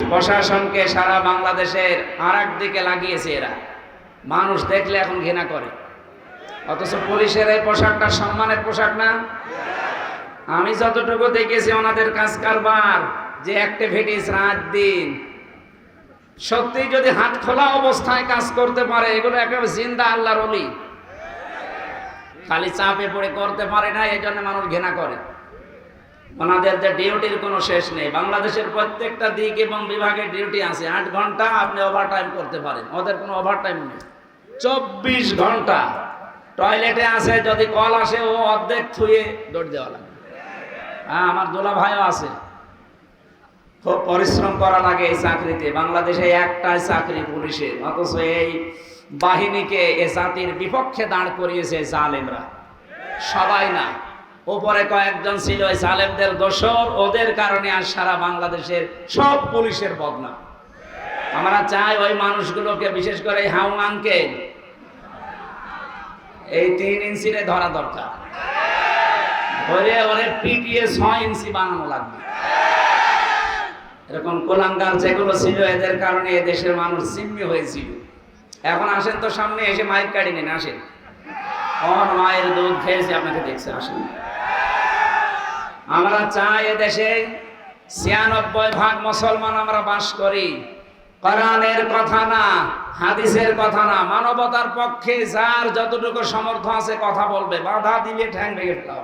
প্রশাসনকে সারা বাংলাদেশের আর এক দিকে লাগিয়েছে এরা। মানুষ দেখলে এখন ঘৃণা করে, অথচ পুলিশের এই পোশাকটা সম্মানের পোশাক না। আমি যতটুকু দেখেছি ওনাদের কাজ কারবার, যে অ্যাক্টিভিটিস রাত দিন, সত্যি যদি হাত খোলা অবস্থায় কাজ করতে পারে, এগুলো একেবারে জিন্দা আল্লাহর ওলি। খালি চাপে পড়ে করতে পারে না, এই জন্য মানুষ ঘৃণা করে। ওনাদের যে ডিউটির কোনো শেষ নেই। বাংলাদেশের প্রত্যেকটা দিক এবং বিভাগে ডিউটি আছে, 8 ঘন্টা আপনি ওভারটাইম করতে পারেন, ওদের কোনো ওভারটাইম নেই। 24 ঘন্টা টয়লেটে আছে, যদি কল আসে ও অর্ধেক থুয়ে দৌড় দেওয়া লাগে। হ্যাঁ, আমার দোলা ভাইও আছে। খুব পরিশ্রম করা লাগে এই চাকরিতে। বাংলাদেশে একটাই চাকরি পুলিশের, অথচ এই বাহিনীকে এ জাতির বিপক্ষে দাঁড় করিয়েছে জালেমরা। সবাই না, উপরে কয়েকজন ছিল এই জালেমদের দোসর, ওদের কারণে আজ সারা বাংলাদেশের সব পুলিশের বদনাম। আমরা চাই ওই মানুষগুলোকে, বিশেষ করে হাউমানকে এই 3 ইঞ্চিরে ধরা দরকার, ধরে ওরে পিটিয়ে 6 ইঞ্চি বানানো লাগবে। এরকম কোলাঙ্গার যেগুলো ছিল, এদের কারণে এদেশের মানুষ জিম্মি হয়েছিল। এখন আসেন তো সামনে, এসে মাইক কাটি নেন, আসেন। মায়ের দুধ খেয়েছে, আপনাকে দেখছে, আসেন। আমরা চাই এদেশে 96% মুসলমান আমরা বাস করি। কোরআনের কথা না, হাদিসের কথা না, মানবতার পক্ষে যার যতটুকু সামর্থ্য আছে কথা বলবে, বাধা দিলে ঠ্যাং ভেঙে ফেলাও।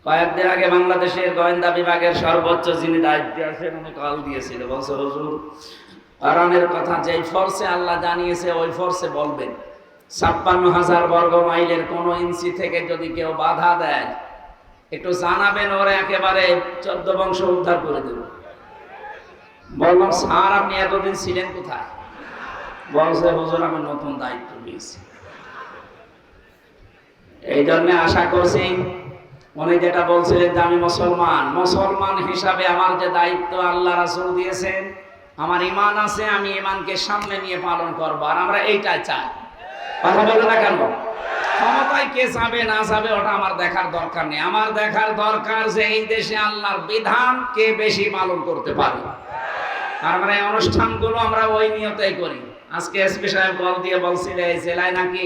কয়েকদিন আগে বাংলাদেশের গোয়েন্দা বিভাগের সর্বোচ্চ যিনি দায়িত্বে আছেন, উনি কল দিয়েছিল, বলছে হুজুর কোরআনের কথা যেই ফোর্সে আল্লাহ জানিয়েছে ওই ফোর্সে বলবেন। 56,000 বর্গ মাইলের কোন ইঞ্চি থেকে যদি কেউ বাধা দেয় একটু জানাবেন, ওরা একেবারে 14 বংশ উদ্ধার করে দেব। বললাম স্যার আপনি এতদিন ছিলেন কোথায়? বলছে হুজুর আমি নতুন দায়িত্ব নিয়েছি। এই জন্য আশা করছি উনি যেটা বলছিলেন যে আমি মুসলমান হিসাবে আমার যে দায়িত্ব আল্লাহ রাসূল দিয়েছেন, আমার ঈমান আছে, আমি ঈমানকে সামনে নিয়ে পালন করব। আর আমরা এইটাই চাই। কথা বলে না কেন? ক্ষমতায় কে যাবে না যাবে ওটা আমার দেখার দরকার নেই। আমার দেখার দরকার যে এই দেশে আল্লাহর বিধান কে বেশি পালন করতে পারে। আর আমরা এই অনুষ্ঠানগুলো আমরা ওই নিয়তেই করি। আজকে এসপি সাহেব বল দিয়ে বলছিল এই জেলায় নাকি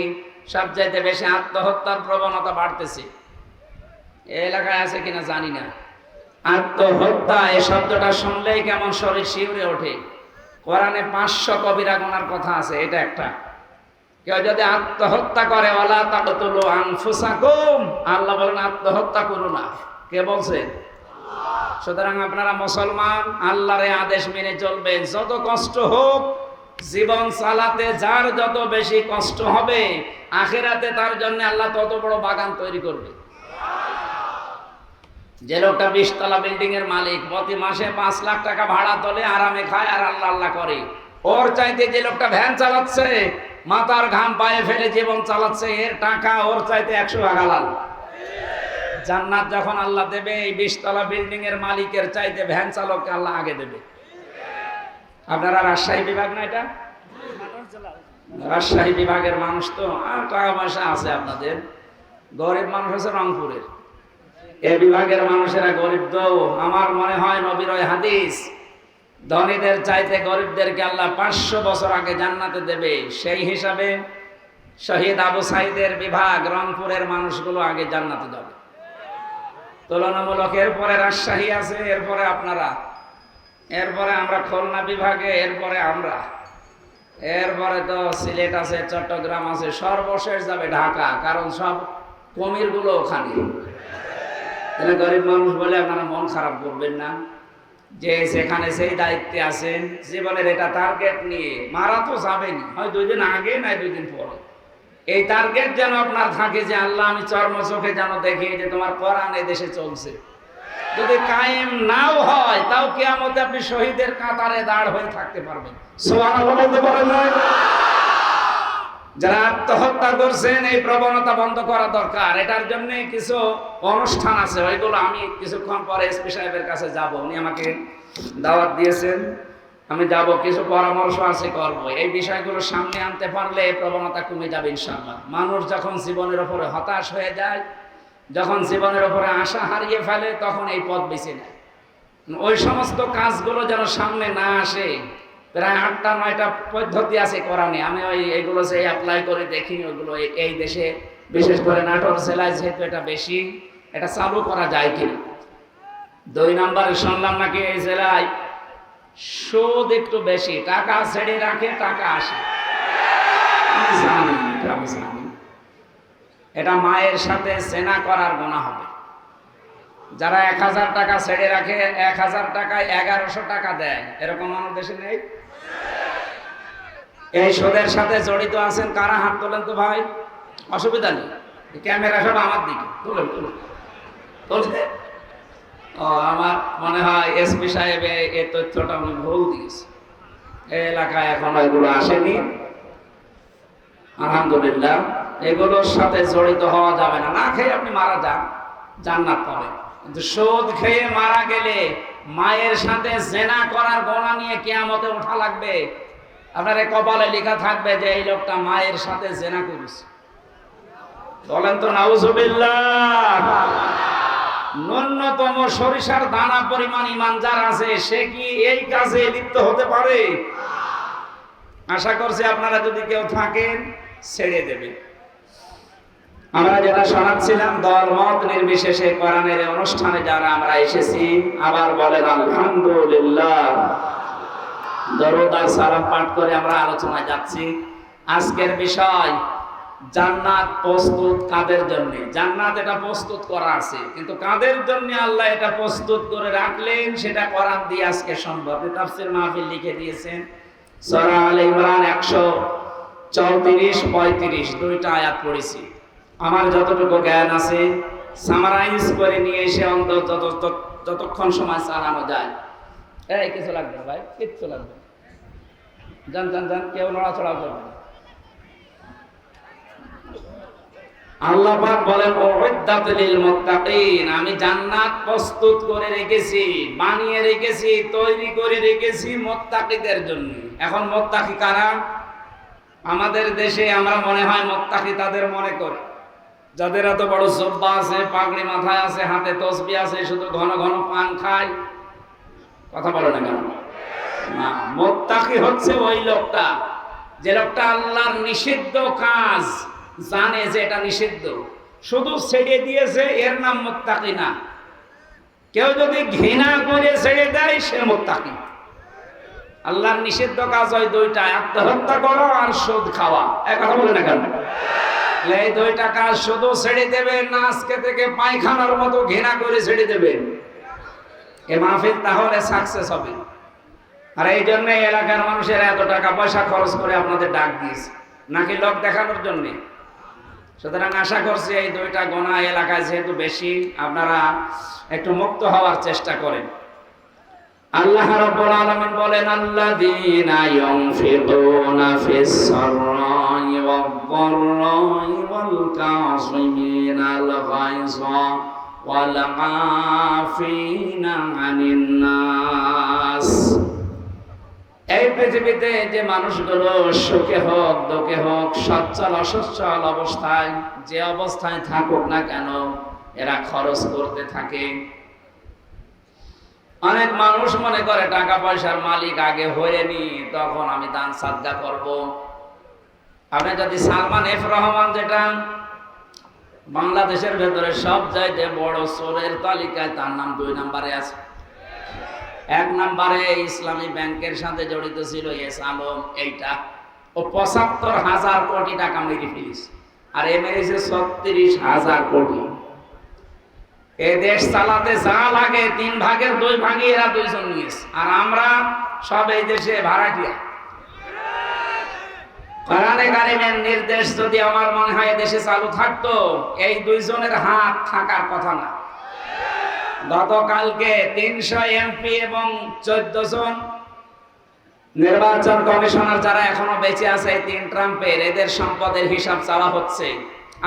সবচাইতে বেশি আত্মহত্যার প্রবণতা বাড়তেছে। এই এলাকায় আছে কিনা জানি না। আত্মহত্যা এই শব্দটা শুনলেই কেমন শরীর শিউরে ওঠে। কোরআনে 500 কবিরা গুনার কথা আছে, এটা একটা। কেউ যদি আত্মহত্যা করে, ওয়ালা তাকতুলু আনফুসাকুম, আল্লাহ বলেন আত্মহত্যা করো না। কে বলছে? সুতরাং আপনারা মুসলমান, আল্লাহর এই আদেশ মেনে চলবেন। যত কষ্ট হোক জীবন চালাতে, যার যত বেশি কষ্ট হবে আখিরাতে তার জন্য আল্লাহ তত বড় বাগান তৈরি করবে। যে লোকটা 20 তলা বিল্ডিং এর মালিক, প্রতি মাসে 5 লাখ টাকা ভাড়া তোলে, আরামে খায় আর আল্লাহ আল্লাহ করে, ওর চাইতে যে লোকটা ভ্যান চালাচ্ছে, মাথার ঘাম পায়ে ফেলে জীবন চালাচ্ছে, এর টাকা ওর চাইতে 100 ভাগ হালাল। জান্নাত যখন আল্লাহ দেবে, এই 20 তলা বিল্ডিং এর মালিকের চাইতে ভ্যান চালককে আল্লাহ আগে দেবে। আপনারা রাজশাহী বিভাগ না এটা? রাজশাহী বিভাগের মানুষ তো, আর টাকা পয়সা আছে আপনাদের। গরিব মানুষ আছে রংপুরের। এই বিভাগের মানুষেরা গরিব তো। আমার মনে হয় নবীর ওই হাদিস, ধনীদের চাইতে গরিবদেরকে আল্লাহ 500 বছর আগে জান্নাতে দেবে। সেই হিসাবে শহীদ আবু সাইদের বিভাগ রংপুরের মানুষগুলো আগে জান্নাতে যাবে তুলনামূলক। এরপরে রাজশাহী আছে, এরপরে আপনারা, এরপরে আমরা খুলনা বিভাগে, এরপরে আমরা, এরপরে তো সিলেট আছে, চট্টগ্রাম আছে, সর্বশেষ যাবে ঢাকা, কারণ সব কমিরগুলো ওখানে। তাহলে গরিব মানুষ বলে আপনারা মন খারাপ করবেন না, যে সেখানে সেই দায়িত্বে আছেন, জীবনের এটা টার্গেট নিয়ে মারা তো যাবেনি, হয় 2 দিন আগে নাই 2 দিন পরে। এই টার্গেট যেন আপনার থাকে যে আল্লাহ আমি চর্ম চোখে যেন দেখি যে তোমার কোরআন এই দেশে চলছে। যদি কায়েম নাও হয় তাও কিয়ামতে আপনি শহীদের কাতারে দাঁড় হয়ে থাকতে পারবেন। সুবহানাল্লাহ বলতে পারেন না? যারা আত্মহত্যা করছেন এই প্রবণতা বন্ধ করা দরকার। এটার জন্য কিছু অনুষ্ঠান আছে, ওইগুলো আমি কিছুক্ষণ পরে এসপি সাহেবের কাছে যাব। উনি আমাকে দাওয়াত দিয়েছেন, আমি যাব, কিছু পরামর্শ আছে করব। এই বিষয়গুলো সামনে আনতে পারলে এই প্রবণতা কমে যাবে ইনশাআল্লাহ। মানুষ যখন জীবনের উপরে হতাশ হয়ে যায়, যখন জীবনের উপরে আশা হারিয়ে ফেলে, তখন এই পথ বেছে নেয়। ওই সমস্ত কাজগুলো যেন সামনে না আসে। প্রায় 8টা-9টা পদ্ধতি আছে কোরআনে, আমি এগুলো যে অ্যাপ্লাই করে দেখি, ওগুলো এই দেশে বিশেষ করে নাটোর জেলায় যেহেতু এটা বেশি, এটা চালু করা যায় কিনা। 2 নম্বরে শুনলাম নাকি এই জেলায় সুদ একটু বেশি, টাকা ছেড়ে রাখে টাকা আসে। আমি জানি এটা মায়ের সাথে জেনা করার গুনাহ হবে। যারা 1000 টাকা ছেড়ে রাখে 1000 টাকায় 1100 টাকা দেয়, এরকম আমাদের দেশে নেই? এই সুদের সাথে জড়িত আছেন কারা? হাত তোলেন তো ভাই, অসুবিধা নেই, ক্যামেরা সব আমার দিকে, তুলেন তুলেন তুলছে। ও আমার মনে হয় এসপি সাহেব এই তথ্যটা উনি ভুল দিয়েছে, এই এলাকায় এখন এগুলো আসেনি। আলহামদুলিল্লাহ, এগুলোর সাথে জড়িত হওয়া যাবে না। না খেয়ে আপনি মারা যান, জান্নাত পাবেন, কিন্তু সুদ খেয়ে মারা গেলে মায়ের সাথে জেনা করার গোনা নিয়ে কিয়ামতে ওঠা লাগবে। আপনার কপালে লেখা থাকবে যে এই লোকটা মায়ের সাথে জেনা করেছে। বলেন তো নাউজুবিল্লাহ। ন্যূনতম সরিষার দানা পরিমাণ ঈমান যার আছে, সে কি এই কাজে লিপ্ত হতে পারে? আশা করছি আপনারা যদি কেউ থাকেন ছেড়ে দেবে। আমরা যেটা শোনাচ্ছিলাম, দল মত নির্বিশেষে কোরআনের অনুষ্ঠানে যারা আমরা এসেছি, আবার বলেন আলহামদুলিল্লাহ। দরুদ আর সালাম পাঠ করে আমরা আলোচনায় যাচ্ছি। আজকের বিষয় জান্নাত প্রস্তুত কাদের জন্য? জান্নাত এটা প্রস্তুত করা আছে, কিন্তু কাদের জন্য আল্লাহ এটা প্রস্তুত করে রাখলেন সেটা কোরআন দিয়ে আজকে সম্ভব। তাফসীর মাহফিল লিখে দিয়েছেন, সূরা আলে ইমরান 134-35 দুইটা আয়াত পড়েছি। আমার যতটুকু জ্ঞান আছে সামারাইজ করে নিয়ে এসে অন্তত যতক্ষণ সময় চালানো যায়। এই কিছু লাগবে না ভাই, কিচ্ছু লাগবে না, যান যান যান, কেউ নড়াচড়া করবে না। আল্লাহ পাক বলেন উইদ্দাত লিল মুত্তাকিন, আমি জান্নাত প্রস্তুত করে রেখেছি, বানিয়ে রেখেছি, তৈরি করে রেখেছি মুত্তাকিদের জন্য। এখন মুত্তাকি কারা? আমাদের দেশে আমরা মনে হয় মুত্তাকি তাদের মনে করে যাদের এত বড় জুব্বা আছে, পাগড়ি মাথায় আছে, হাতে তসবিহ আছে, শুধু ঘন ঘন পান খায়। কথা বলে না কেন? না, মুত্তাকি হচ্ছে ওই লোকটা, যে লোকটা আল্লাহর নিষিদ্ধ কাজ জানে যে এটা নিষিদ্ধ, শুধু ছেড়ে দিয়েছে, এর নাম মুত্তাকি না। কেউ যদি ঘৃণা করে ছেড়ে দেয় সে মুত্তাকি। আল্লাহর নিষিদ্ধ কাজ ওই দুইটা, আত্মহত্যা করা আর সুদ খাওয়া। এক কথা বলে না কেন? এই দুইটা কাজ শুধু ছেড়ে দেবেন না, আজকে থেকে পায়খানার মতো ঘৃণা করে ছেড়ে দেবেন, এ মাহফিল তাহলে সাকসেস হবে। আর এই জন্য এলাকার মানুষের এত টাকা পয়সা খরচ করে আপনাদের ডাক দিয়েছে, নাকি লোক দেখানোর জন্য? সুতরাং আশা করছি এই দুইটা গুনাহ এলাকায় যেহেতু বেশি, আপনারা একটু মুক্ত হওয়ার চেষ্টা করেন। আল্লাহ রাব্বুল আলামিন বলেন, আল্লাযীনা ইউনফিকুনা ফিস সাররাই ওয়াদ-দাররাই ওয়াল কাযিমিনাল গায়যা ওয়াল আফিনা আনিন নাস। এই পৃথিবীতে যে মানুষগুলো সুখে হোক দুঃখে হোক, সচ্ছল অসচ্ছল অবস্থায়, যে অবস্থায় থাকুক না কেন, এরা খরচ করতে থাকে। অনেক মানুষ মনে করে টাকা পয়সার মালিক আগে হয়নি, তখন আমি দান সাদকা করব। আপনি যদি সালমান এফ রহমান, যেটা বাংলাদেশের ভেতরে সব চাইতে বড় চোরের তালিকায়, তার নাম 2 নম্বরে আছে। 1 নম্বরে ইসলামী ব্যাংকের সাথে জড়িত ছিল এস আলম, এইটা ও 75,000 কোটি টাকা মেরে ফেলিস, আর এ মেরেছে 36,000 কোটি। এই দেশ চালাতে যা লাগে 3 ভাগের 2 ভাগই এরা দুইজন নিয়েছে, আর আমরা সব এই দেশে ভাড়াটিয়া। কোরআনে কারিমের নির্দেশ যদি আমার মনে হয় দেশে চালু থাকতো, এই দুইজনের হাত থাকার কথা না। গতকালকে 300 এমপি এবং 14 জন নির্বাচন কমিশনার যারা এখনো বেঁচে আছে, 3 ট্রাম্পের, এদের সম্পদের হিসাব চাওয়া হচ্ছে।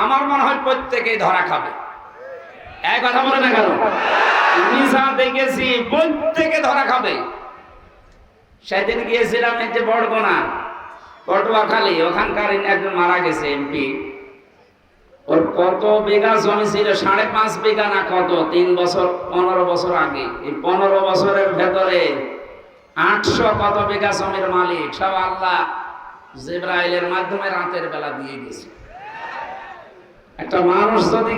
আমার মনে হয় প্রত্যেকেই ধরা খাবে। এক কথা বলে না কেন? আমি যা দেখেছি প্রত্যেকে ধরা খাবে। সেদিন গিয়েছিলাম এই যে বড়গোনা, পটুয়াখালী, ওখানকার একজন মারা গেছে এমপি। ওর কত বিঘা জমি ছিল, 5.5 বিঘা না কত, 15 বছর আগে। এই 15 বছরের ভেতরে 800 কত বিঘা জমির মালিক সব আল্লাহ জিবরাইলের মাধ্যমে রাতের বেলা দিয়ে গেছে। একটা মানুষ যদি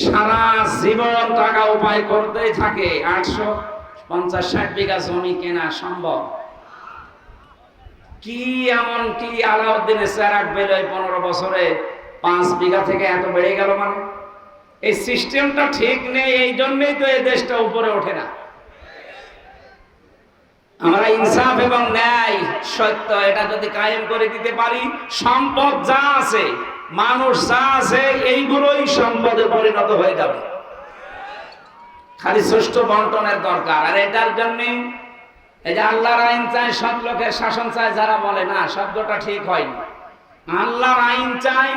সারা জীবন টাকা উপায় করতেই থাকে, 850-60 বিঘা জমি কেনা সম্ভব? কি এমন কি আলাউদ্দিনের চেরাগ বেরোয় 15 বছরে 5 বিঘা থেকে এত বেড়ে গেল? মানে এই সিস্টেমটা ঠিক নেই, এই জন্যই তো এই দেশটা উপরে ওঠে না। আমরা ইনসাফ এবং ন্যায় সত্য এটা যদি কায়েম করে দিতে পারি, সম্পদ যা আছে, মানুষ যা আছে, এইগুলোই সম্পদে পরিণত হয়ে যাবে। খালি সুষ্ঠু বন্টনের দরকার। আর এটার জন্য এই যে আল্লাহর আইন চাই, সৎ লোকের শাসন চাই যারা বলে, না, শব্দটা ঠিক হয়নি। আল্লাহর আইন চাই,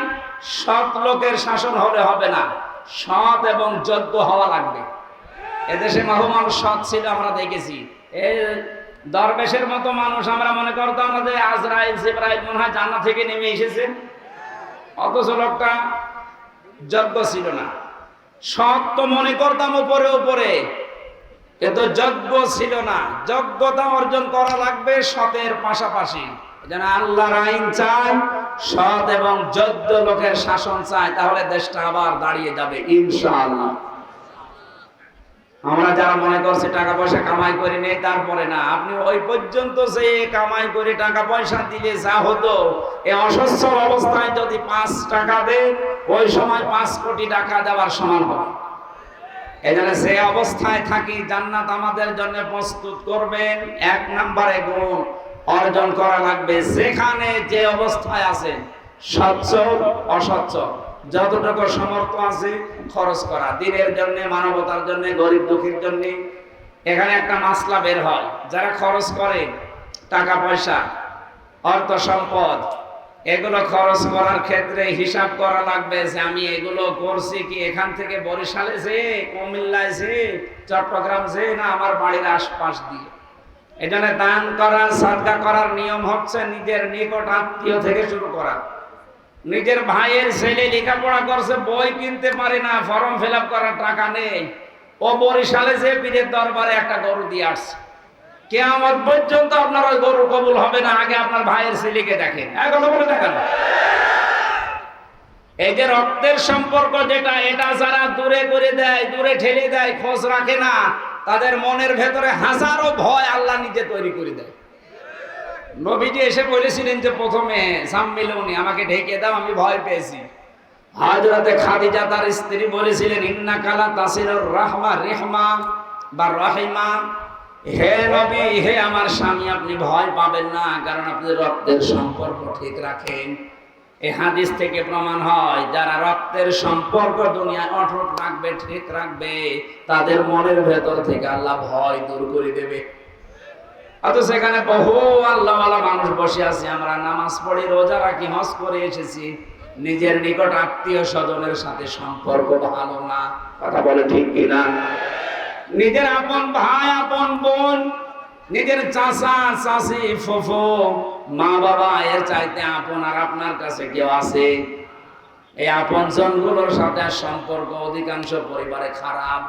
সৎ লোকের শাসন হলে হবে না, সৎ এবং যোগ্য হওয়া লাগবে। এদেশে বহু মানুষ সৎ ছিল, আমরা দেখেছি। এই দরবেশের মতো মানুষ আমরা মনে করতাম যে আজরাইল জিবরাইল মনে হয় জান্নাত থেকে নেমে এসেছে, অথচ লোকটা যোগ্য ছিল না। সৎ তো মনে করতাম উপরে উপরে, কিন্তু যোগ্য ছিল না। যোগ্যতা অর্জন করা লাগবে সতের পাশাপাশি। যেন আল্লাহর আইন চাই, সৎ এবং যোগ্য লোকের শাসন চাই, তাহলে দেশটা আবার দাঁড়িয়ে যাবে ইনশাআল্লাহ। আমরা যারা মনে করছি টাকা পয়সা কামাই করে নেই, তারপরে না, আপনি ওই পর্যন্ত যে কামাই করে টাকা পয়সা দিলে যা হতো, এই অসচ্ছল অবস্থায় যদি 5 টাকা দেন, ওই সময় 5 কোটি টাকা দেওয়ার সমান হবে। এজন্য যে অবস্থায় থাকি, জান্নাত আমাদের জন্য প্রস্তুত করবেন। 1 নম্বরে গুণ অর্জন করা লাগবে, যেখানে যে অবস্থায় আছেন, স্বচ্ছ অস্বচ্ছ, যতটুকু সমর্থ আছে খরচ করা, দিনের জন্য, মানবতার জন্য, গরিব দুঃখীর জন্য। এখানে একটা মাসলা বের হয়, যারা খরচ করে টাকা পয়সা, অর্থ সম্পদ, এগুলো খরচ করার ক্ষেত্রে হিসাব করা লাগবে যে আমি এগুলো করছি কি এখান থেকে বরিশালে যে, কুমিল্লায় যে, চট্টগ্রাম যে, না আমার বাড়ির আশপাশ দিয়ে। এখানে দান করা, সাদকা করার নিয়ম হচ্ছে নিজের নিকট আত্মীয় থেকে শুরু করা। নিজের ভাইয়ের ছেলে লেখাপড়া করছে, বই কিনতে পারে না, ফর্ম ফিল আপ করার টাকা নেই, ও বরিশালে যে পীরের দরবারে একটা গরু দিয়ে আসছে। কিয়ামত পর্যন্ত আপনার ওই গরু কবুল হবে না, আগে আপনার ভাইয়ের ছেলেকে দেখেন। কথা বলে দেখেন। এই যে রক্তের সম্পর্ক যেটা, এটা যারা দূরে করে দেয়, দূরে ঠেলে দেয়, খোঁজ রাখে না, তাদের মনের ভেতরে হাজারো ভয় আল্লাহ নিজে তৈরি করে দেয়। নবীজি এসে বলেছিলেন যে প্রথমে সাম্মিলুনি, আমাকে ঢেকে দাও, আমি ভয় পেয়েছি। হযরতে খাদিজা তার স্ত্রী বলেছিলেন, ইন্নাকা লা তাসিলুর রাহমা রিহমা বা রহিমা, হে নবী, হে আমার স্বামী, আপনি ভয় পাবেন না, কারণ আপনি রক্তের সম্পর্ক ঠিক রাখেন। এই হাদিস থেকে প্রমাণ হয়, যারা রক্তের সম্পর্ক দুনিয়ায় অটুট রাখবে, ঠিক রাখবে, তাদের মনের ভেতর থেকে আল্লাহ ভয় দূর করে দেবে। অথচ সেখানে বহু আল্লাহওয়ালা মানুষ বসে আছে, আমরা নামাজ পড়ি, রোজা রাখি, হজ করে এসেছি, নিজের নিকট আত্মীয় স্বজনের সাথে সম্পর্ক ভালো না। কথা বলে ঠিক কিনা? নিজের আপন ভাই, আপন বোন, নিজের চাচা চাচি, ফুফু, মা বাবা, এর চাইতে আপন আর আপনার কাছে কেউ আছে? এই আপন জনগুলোর সাথে সম্পর্ক অধিকাংশ পরিবারে খারাপ।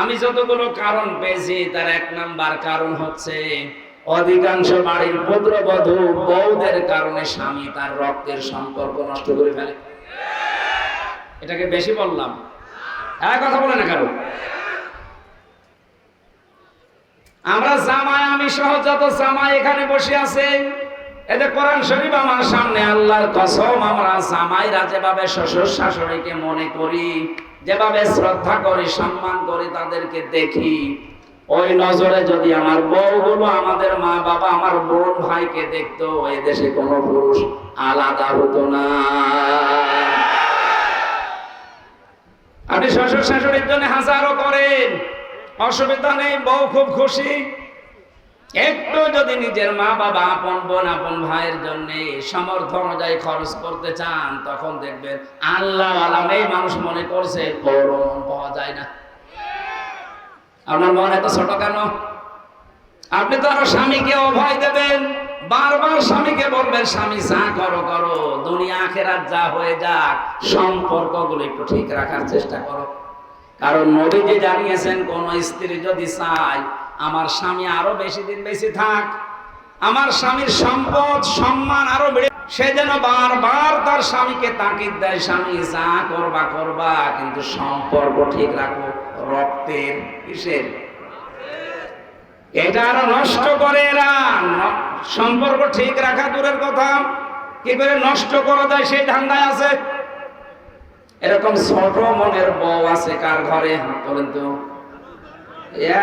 আমি যতগুলো কারণ পেয়েছি, তার 1 নাম্বার কারণ হচ্ছে অধিকাংশ বাড়ির পুত্রবধূ বউদের কারণে স্বামী তার রক্তের সম্পর্ক নষ্ট করে ফেলে। এটাকে বেশি বললাম? কথা বলে না কারণ আমরা জামাই, আমি সহ যত জামাই এখানে বসে আছে, এতে কোরআন শরীফ আমার সামনে, আল্লাহর কসম, আমরা জামাইরা যেভাবে শ্বশুর শাশুড়িকে মনে করি, যেভাবে শ্রদ্ধা করি, সম্মান করি, তাদেরকে দেখি, ওই নজরে যদি আমার বউগুলো আমাদের মা বাবা, আমার বোন ভাইকে দেখতো, এই দেশে কোনো পুরুষ আলাদা হতো না। আপনি শ্বশুর শাশুড়ির জন্য হাজারও করেন, অসুবিধা নেই, বউ খুব খুশি। একটু যদি নিজের মা বাবা, আপন বোন, আপন ভাইয়ের জন্য সামর্থ্য অনুযায়ী খরচ করতে চান, তখন দেখবেন আল্লাহ আলামেই মানুষ মনে করছে বড় মন পাওয়া যায় না। আপনার মন এত ছোট কেন? আপনি তো আরো স্বামীকে অভয় দেবেন, বারবার স্বামীকে বলবেন, স্বামী যা করো করো, দুনিয়া আখেরাত যা হয়ে যাক, সম্পর্কগুলো একটু ঠিক রাখার চেষ্টা করো। কারণ নবী যে জানিয়েছেন, কোন স্ত্রী যদি চায় আমার স্বামী আরো বেশি দিন বেঁচে থাক, আমার স্বামীর সম্পদ সম্মান আরো বেড়ে, সে যেন বারবার তার স্বামীকে তাকিদ দেয়, স্বামী যা করবা করবা, কিন্তু সম্পর্ক ঠিক রাখো। রক্তের কিসের? এটা আরো নষ্ট করে এরা। সম্পর্ক ঠিক রাখা দূরের কথা, কি করে নষ্ট করা যায় সেই ধান্দায় আছে। এরকম ছোট মনের বউ আছে কার ঘরে? হাত তোলেন তো।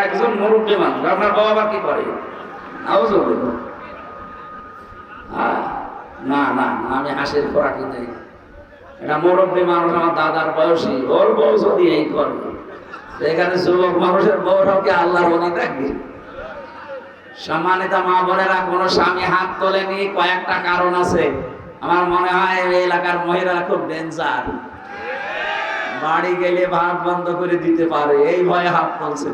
একজন মুরব্বী মানুষ, আপনার বউ আবার কি করে? না না, আমি হাসির খোরাকি দেই। এটা মুরব্বী মানুষ, আমার দাদার বয়সী, ওর বউ যদি এই করে, এখানে যুবক মানুষের বউরাও কি আল্লাহর ওলি থাকবে? সম্মানিত মা বোনেরা, কোন স্বামী হাত তোলেনি, কয়েকটা কারণ আছে। আমার মনে হয় এই এলাকার মহিলারা খুব ডেঞ্জার, বাড়ি গেলে ভাত বন্ধ করে দিতে পারে, এই ভয়ে হাত তুলছে।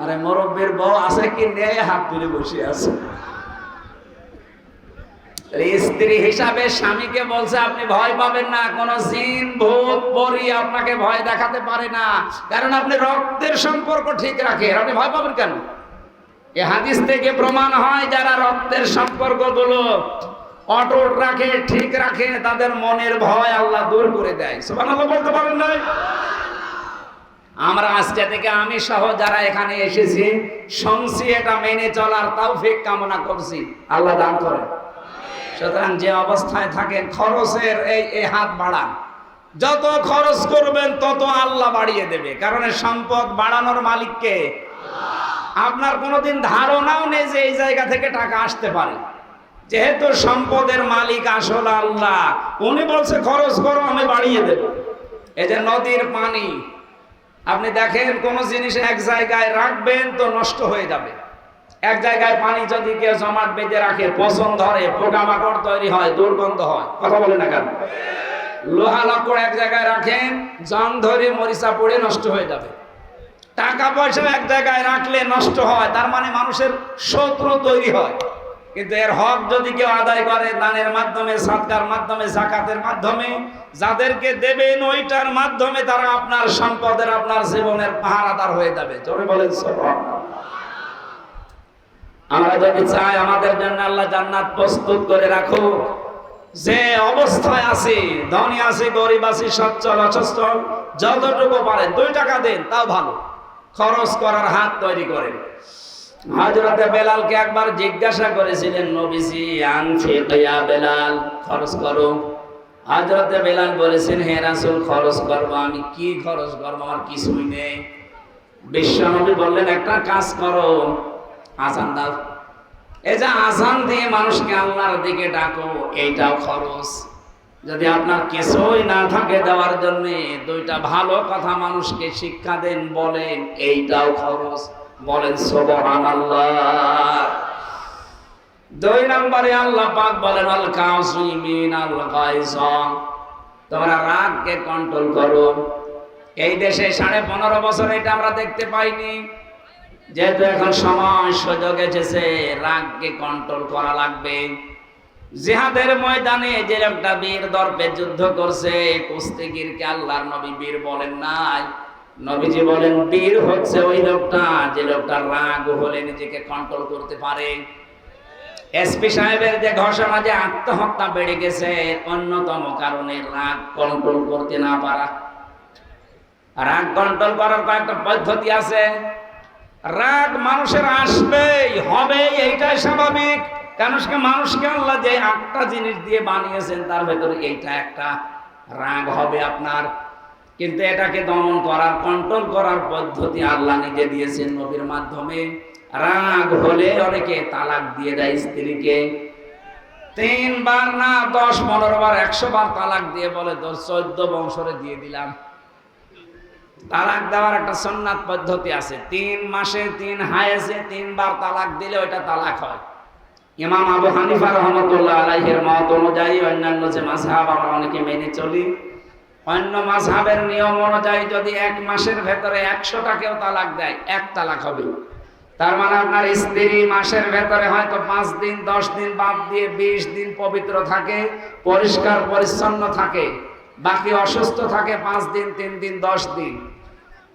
আরে মুরব্বীর বউ আছে কি নেই, হাত তুলে বসে আছে। স্ত্রী হিসাবে স্বামীকে বলছে আপনি ভয় পাবেন না, কোন জিন ভূত পরী আপনাকে ভয় দেখাতে পারে না, কারণ আপনি রক্তের সম্পর্ক ঠিক রাখেন। আপনি ভয় পাবেন কেন? এই হাদিস থেকে প্রমাণ হয়, যারা রক্তের সম্পর্কগুলো অটুট রাখে, ঠিক রাখে, তাদের মনের ভয় আল্লাহ দূর করে দেয়। সুবহানাল্লাহ বলতে পারেন না? আমরা আজকে থেকে আমি সহ যারা এখানে এসেছি শুনছি, এটা মেনে চলার তৌফিক কামনা করছি, আল্লাহ দান করেন। সুতরাং যে অবস্থায় থাকেন, খরচের এই হাত বাড়ান। যত খরচ করবেন তত আল্লাহ বাড়িয়ে দেবে, কারণ সম্পদ বাড়ানোর মালিককে। আপনার কোনোদিন ধারণাও নেই যে এই জায়গা থেকে টাকা আসতে পারে, যেহেতু সম্পদের মালিক আসল আল্লাহ, উনি বলছে খরচ করো, আমি বাড়িয়ে দেব। এই যে নদীর পানি, আপনি দেখেন কোন জিনিস এক জায়গায় রাখবেন তো নষ্ট হয়ে যাবে। এক জায়গায় পানি যদি কেউ জমাট বেঁধে রাখে, পচন ধরে, পোকামাকড় তৈরি হয়, দুর্গন্ধ হয়। কথা বলে না কেন? লোহা লাকড় এক জায়গায় রাখেন, জং ধরে মরিচা পড়ে নষ্ট হয়ে যাবে। টাকা পয়সা এক জায়গায় রাখলে নষ্ট হয়, তার মানে মানুষের শত্রু তৈরি হয়। কিন্তু এর হক যদি কেউ আদায় করে, দানের মাধ্যমে, সাদকার মাধ্যমে, যাকাতের মাধ্যমে, যাদেরকে দেবেন ওইটার মাধ্যমে, তারা আপনার সম্পদের, আপনার জীবনের পাহারাদার হয়ে যাবে। জোরে বলেন সুবহানাল্লাহ। আমরা যদি চাই আমাদের জন্য আল্লাহ জান্নাত প্রস্তুত করে রাখুক, যে অবস্থায় আছি, ধনী আছি, গরিব আছি, সচ্ছল অসচ্ছল, যতটুকু পারেন 2 টাকা দেন, তাও ভালো। খরচ করার হাত তৈরি করেন। হযরতে বেলালকে একবার জিজ্ঞাসা করেছিলেন নবীজি, আনফিক ইয়া বেলাল, খরচ করো। হযরতে বেলাল বলেছেন, হে রাসূল, খরচ করব। আমি কি খরচ করব? আমার কিছুই নেই। বিশ্বনবী বললেন, একটা কাজ করো, আযান দাও। এই যে আযান দিয়ে মানুষকে আল্লাহর দিকে ডাকো, এইটাও খরচ। যদি আপনার কিছুই না থাকে দেওয়ার জন্য, 2টা ভালো কথা মানুষকে শিক্ষা দেন, বলেন, এইটাও খরচ। বলেন সুবহানাল্লাহ। 2 নম্বরে আল্লাহ পাক বলেন, আল কাযিমিন আল গায়জ, তোমরা রাগকে কন্ট্রোল করো। এই দেশে 15.5 বছর এটা আমরা দেখতে পাইনি, যেহেতু এখন সময় সুযোগ এসেছে, রাগকে কন্ট্রোল করা লাগবে। জিহাদের ময়দানে যে লোকটা বীর দর্পে যুদ্ধ করছে, কুস্তিগীরকে আল্লাহর নবী বীর বলেন নাই। নবীজি বলেন, বীর হচ্ছে ওই লোকটা, যে লোকটা রাগ হলে নিজেকে কন্ট্রোল করতে পারে। এসপি সাহেবের যে ঘোষণা যে আত্মহত্যা বেড়ে গেছে, অন্যতম কারণে রাগ কন্ট্রোল করতে না পারা। রাগ কন্ট্রোল করার কয়েকটা পদ্ধতি আছে। রাগ মানুষের আসবেই, হবে, এইটাই স্বাভাবিক। মানুষকে আল্লাহ যে 8টা জিনিস দিয়ে বানিয়েছেন, তার ভেতরে এইটা একটা। রাগ হবে আপনার, কিন্তু এটাকে দমন করার, কন্ট্রোল করার পদ্ধতি আল্লাহ নিজে দিয়েছেন নবীর মাধ্যমে। রাগ হলে অনেকে তালাক দিয়ে দেয় স্ত্রীকে। 3 বার না 10, 15 বার, 100 বার তালাক দিয়ে বলে, তোর 14 বংশরে দিয়ে দিলাম। তালাক দেওয়ার একটা সুন্নাত পদ্ধতি আছে। 3 মাসে 3 হায়েসে 3 বার তালাক দিলে ওইটা তালাক হয়। ইমাম আবু হানিফা রাহমাতুল্লাহ আলাইহির মত অনুযায়ী, অন্যান্য যে মাযহাব আমরা অনেকে মেনে চলি, অন্য মাযহাবের নিয়ম অনুযায়ী যদি 1 মাসের ভেতরে 100টা কেউ তালাক দেয়, 1 তালাক হবে। তার মানে আপনার স্ত্রী মাসের ভেতরে হয়তো 5 দিন 10 দিন বাদ দিয়ে 20 দিন পবিত্র থাকে, পরিষ্কার পরিচ্ছন্ন থাকে, বাকি অসুস্থ থাকে 5 দিন 3 দিন 10 দিন।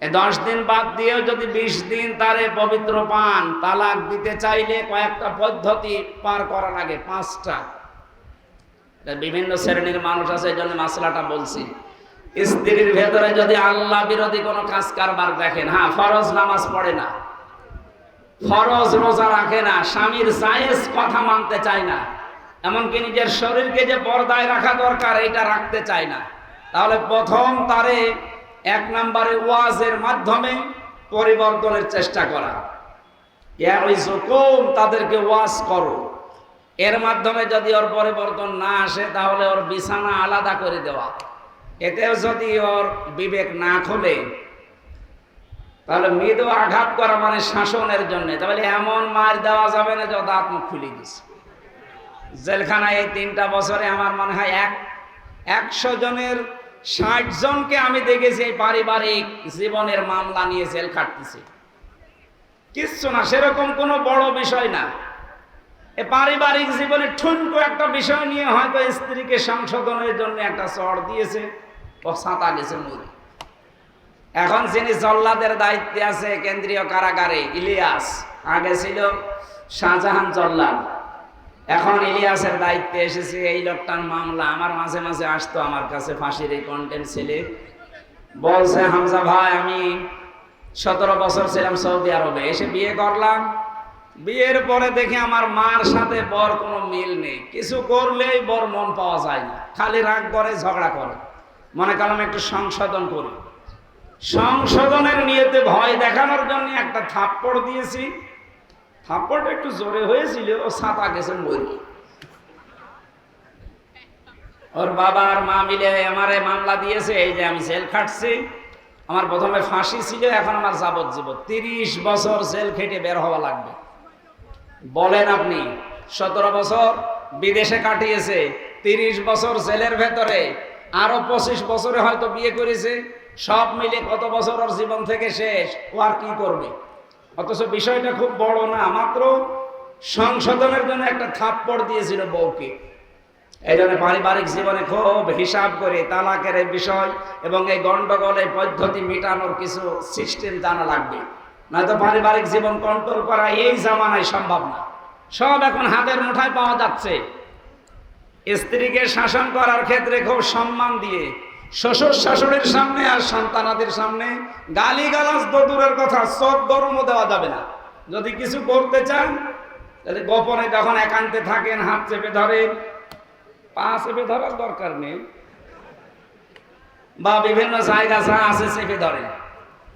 এই 10 দিন বাদ দিয়েও যদি 20 দিন তারে পবিত্র পান, তালাক দিতে চাইলে কয়েকটা পদ্ধতি পার করা লাগে, 5টা। বিভিন্ন শ্রেণীর মানুষ আছে, এই জন্য মাসলাটা বলছি। স্ত্রীর ভেতরে যদি আল্লাহ বিরোধী কোনো কাজ কারবার দেখেন, হ্যাঁ ফরজ নামাজ পড়ে না, ফরজ রোজা রাখে না, স্বামীর জায়েজ কথা মানতে চায় না, এমনকি নিজের শরীরকে যে পর্দায় রাখা দরকার এটা রাখতে চায় না, তাহলে প্রথম তারে 1 নম্বরে ওয়াজের মাধ্যমে পরিবর্তনের চেষ্টা করা। তাদেরকে ওয়াজ করো, এর মাধ্যমে যদি ওর পরিবর্তন না আসে তাহলে ওর বিছানা আলাদা করে দেওয়া। এতেও যদি ওর বিবেক না খোলে তাহলে মৃদু আঘাত করা মানে শাসনের জন্য, তাহলে এমন মার দেওয়া যাবে না যে দাঁত মুখ খুলে দিচ্ছে। জেলখানায় এই 3টা বছরে আমার মনে হয় 100 জনের 60 জনকে আমি দেখেছি এই পারিবারিক জীবনের মামলা নিয়ে জেল খাটতেছে। কিচ্ছু না, সেরকম কোনো বড় বিষয় না, এই পারিবারিক জীবনে ঠুনকো একটা বিষয় নিয়ে হয়তো স্ত্রীকে সংশোধনের জন্য একটা চড় দিয়েছে, ও ছাতা গেছে মরে। এখন যিনি জল্লাদের দায়িত্বে আছে কেন্দ্রীয় কারাগারে, ইলিয়াস, আগে ছিল শাহজাহান জল্লাদ, এখন ইলিয়াসের দায়িত্বে এসেছে। এই লোকটার মামলা আমার মাঝে মাঝে আসতো আমার কাছে, ফাঁসির এই কন্টেন্ট ছেলে বলছে, হামজা ভাই আমি 17 বছর ছিলাম সৌদি আরবে, এসে বিয়ে করলাম, বিয়ের পরে দেখি আমার মার সাথে বর কোনো মিল নেই, কিছু করলেই বর মন পাওয়া যায় না, খালি রাগ করে ঝগড়া করে, মনে করলাম একটু সংশোধন করি। সংশোধনের নিয়তে ভয় দেখানোর জন্য একটা থাপ্পড় দিয়েছি, থাপ্পড়টা একটু জোরে হয়েছিল, ও ছাতা গেছে মরি। ওর বাবা আর মা মিলে আমারে মামলা দিয়েছে, এই যে আমি জেল খাটছি, আমার প্রথমে ফাঁসি ছিল, এখন আমার যাবজ্জীবন, 30 বছর জেল খেটে বের হওয়া লাগবে। বলেন আপনি 17 বছর বিদেশে কাটিয়েছে, 30 বছর জেলের ভেতরে, আরো 25 বছরে হয়তো বিয়ে করেছে, সব মিলে কত বছর ওর জীবন থেকে শেষ, ও আর কি করবে? অথচ বিষয়টা খুব বড় না, মাত্র সংশোধনের জন্য একটা থাপ্পড় দিয়েছিল বউকে। এই জন্য পারিবারিক জীবনে খুব হিসাব করে তালাকের এই বিষয় এবং এই গন্ডগোল এই পদ্ধতি মেটানোর কিছু সিস্টেম জানা লাগবে, নয়তো পারিবারিক জীবন কন্ট্রোল করা এই জামানায় সম্ভব না। সব এখন হাতের মুঠায় পাওয়া যাচ্ছে। স্ত্রীকে শাসন করার ক্ষেত্রে খুব সম্মান দিয়ে শ্বশুর শাশুড়ির সামনে আর সন্তানাদের সামনে গালিগালাজ তো দূরের কথা, চোখ গরমও দেওয়া যাবে না। যদি কিছু করতে চান তাহলে গোপনে যখন একান্তে থাকেন হাত চেপে ধরেন, পা চেপে ধরার দরকার নেই, বা বিভিন্ন জায়গা যা আছে চেপে ধরেন,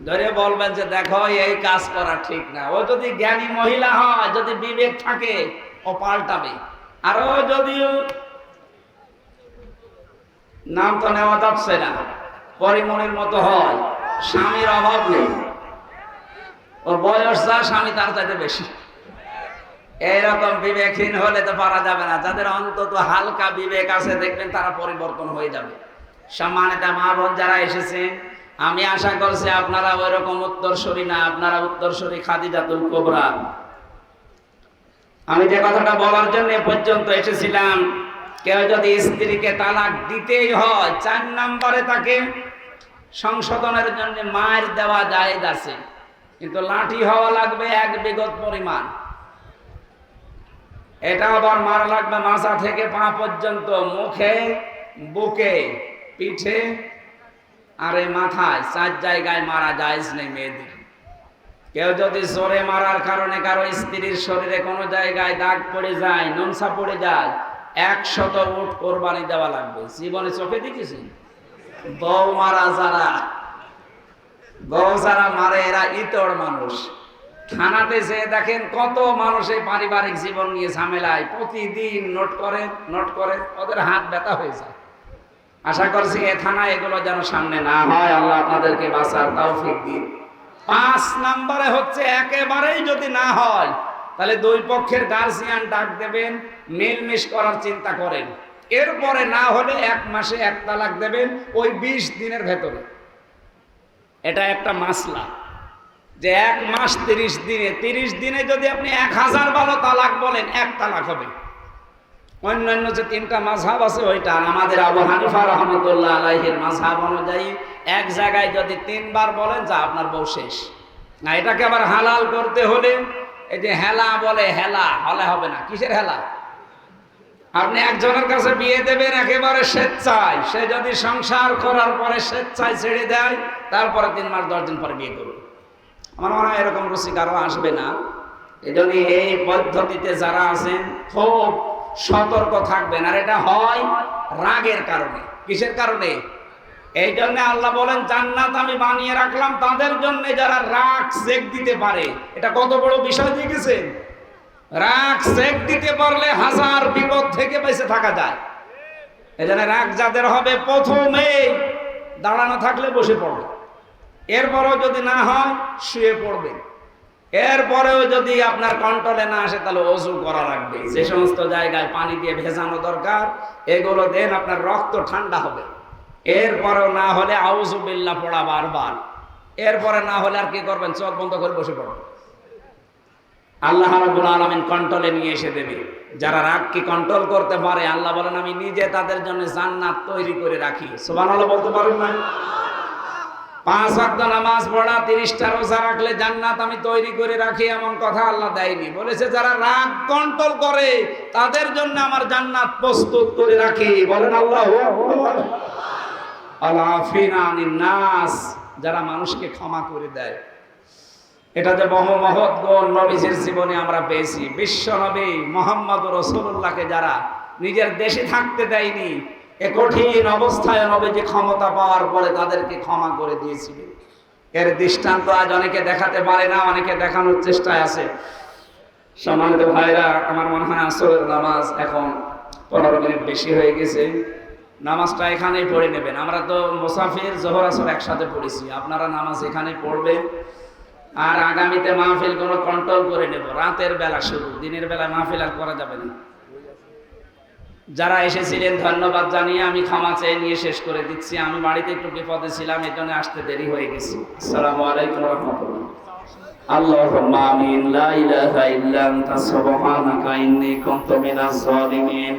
ধরে বলবেন যে দেখো এই কাজ করা ঠিক না। ও যদি জ্ঞানী মহিলা হয়, যদি বিবেক থাকে, ও পাল্টাবে। আর ও যদি নাম তো নেওয়া যাচ্ছে না, পরিমণির মতো হয়, স্বামীর অভাব নেই, ওর বয়স যা স্বামী তার চাইতে বেশি, এইরকম বিবেকহীন হলে তো পারা যাবে না। যাদের অন্তত হালকা বিবেক আছে দেখবেন তারা পরিবর্তন হয়ে যাবে। সম্মানিত মা বোন যারা এসেছেন, আমি আশা করছি আপনারা ওই রকম উত্তরসূরি না, আপনারা উত্তরসূরি খাদিজাতুল কুবরা। আমি যে কথাটা বলার জন্য এ পর্যন্ত এসেছিলাম, কেউ যদি স্ত্রীকে তালাক দিতেই হয়, 4 নম্বরে তাকে সংশোধনের জন্য মায়ের দেওয়া জায়েজ আছে, কিন্তু লাঠি হওয়া লাগবে 1 বিঘত পরিমাণ। এটা আবার মারা লাগবে মাথা থেকে পা পর্যন্ত, মুখে, বুকে, পিঠে আর এই মাথায়, 4 জায়গায় মারা জায়েজ নেই মেয়েদের। কেউ যদি জোরে মারার কারণে কারো স্ত্রীর শরীরে কোনো জায়গায় দাগ পড়ে যায়, নমসা পড়ে যায়, 100 উট কোরবানি দেওয়া লাগবে। জীবনে চোখে দেখেছেন বউ মারা যারা, বউ যারা মারে এরা ইতর মানুষ। থানাতে যেয়ে দেখেন কত মানুষ এই পারিবারিক জীবন নিয়ে ঝামেলায় প্রতিদিন নোট করে, ওদের হাত ব্যথা হয়ে যায়। আশা করছি এ থানায় এগুলো যেন সামনে না হয়, আল্লাহ আপনাদেরকে বাঁচার তৌফিক দিন। 5 নম্বরে হচ্ছে একেবারেই যদি না হয় তাহলে 2 পক্ষের গার্জিয়ান ডাক দেবেন, মিলমিশ করার চিন্তা করেন। এরপরে না হলে 1 মাসে 1 তালাক দেবেন, ওই 20 দিনের ভেতরে। এটা একটা মাসলা। যে 1 মাস 30 দিনে, 30 দিনে যদি আপনি 1000 ভালো তালাক বলেন, 1 তালাক হবে। অন্যান্য যে 3টা মাযহাব আছে ওইটা, আর আমাদের আবু হানিফা রাহমাতুল্লাহ আলাইহির মাযহাব অনুযায়ী এক জায়গায় যদি 3 বার বলেন, যা আপনার বউ শেষ। না, এটাকে আবার হালাল করতে হলে এই যে হেলা বলে, হেলা হলে হবে না। কিসের হেলা? আপনি একজনের কাছে বিয়ে দেবেন একেবারে স্বেচ্ছায়, সে যদি সংসার করার পরে স্বেচ্ছায় ছেড়ে দেয়, তারপরে 3 মাস 10 দিন পরে বিয়ে করবে। আমার মনে হয় এরকম রুচি কারো আসবে না। এজন্য এই পদ্ধতিতে যারা আছেন খুব সতর্ক থাকবেন। আর এটা হয় রাগের কারণে। কিসের কারণে? এই জন্য আল্লাহ বলেন জান্নাত আমি বানিয়ে রাখলাম তাদের জন্য যারা রাগ চেক দিতে পারে। এটা কত বড় বিষয় দিয়ে গেছেন। রাগ চেক দিতে পারলে 1000 বিপদ থেকে বেঁচে থাকা যায়। এই জন্য রাগ যাদের হবে, প্রথমে দাঁড়ানো থাকলে বসে পড়বে, এরপরেও যদি না হয় শুয়ে পড়বে, এরপরেও যদি আপনার কন্ট্রোলে না আসে তাহলে ওযু করা লাগবে। যে সমস্ত জায়গায় পানি দিয়ে ভেজানো দরকার এগুলো দেন, আপনার রক্ত ঠান্ডা হবে। এরপরেও না হলে আউযু বিল্লাহ পড়া বারবার। এরপরে না হলে আর কি করবেন? চোখ বন্ধ করে বসে পড়বেন। আল্লাহ রাব্বুল আলামিন কন্ট্রোলে নিয়ে এসে দেবে। যারা রাগকে কন্ট্রোল করতে পারে, আল্লাহ বলেন আমি নিজে তাদের জন্য জান্নাত তৈরি করে রাখি। সুবহানাল্লাহ বলতে পারেন না? 5 ওয়াক্ত নামাজ পড়া, 30টা রোজা রাখলে জান্নাত আমি তৈরি করে রাখি, এমন কথা আল্লাহ দেয়নি। বলেছে যারা রাগ কন্ট্রোল করে তাদের জন্য আমার জান্নাত প্রস্তুত করে রাখি। বলেন আল্লাহু আকবার। আলাফিনা আনিন নাস, যারা মানুষকে ক্ষমা করে দেয়। এটা যে মহৎ গুণ নবীজির জীবনে আমরা পেয়েছি। বিশ্ব নবী মুহাম্মদুর রাসূলুল্লাহকে যারা নিজের দেশে থাকতে দেয়নি, এ কঠিন অবস্থায় নবীজি ক্ষমতা পাওয়ার পরে তাদেরকে ক্ষমা করে দিয়েছিলেন। এর দৃষ্টান্ত আজ অনেকে দেখাতে পারে না, অনেকে দেখানোর চেষ্টায় আছে। সম্মানিত ভাইরা, আমার মনে হয় আসরের নামাজ এখন 15 মিনিট বেশি হয়ে গেছে। নামাজটা এখানেই পড়ে নেবেন। আমরা তো মুসাফির, জোহর আসর একসাথে পড়েছি। আপনারা নামাজ এখানেই পড়বেন। আর আগামীতে মাহফিল কোনো কন্ট্রোল করে নেব। রাতের বেলা শুরু, দিনের বেলা মাহফিল আর করা যাবে না। যারা এসেছিলেন ধন্যবাদ জানিয়ে আমি ক্ষমা চেয়ে নিয়ে শেষ করে দিচ্ছি। আমি বাড়িতে একটু বিপদে ছিলাম, এই জন্য আসতে দেরি হয়ে গেছে। আসসালামু আলাইকুম ওয়া রাহমাতুল্লাহ। আল্লাহুম্মা আমিন। লা ইলাহা ইল্লা আনতা সুবহানাকা ইন্নী কুনতু মিনাজ জালিমিন।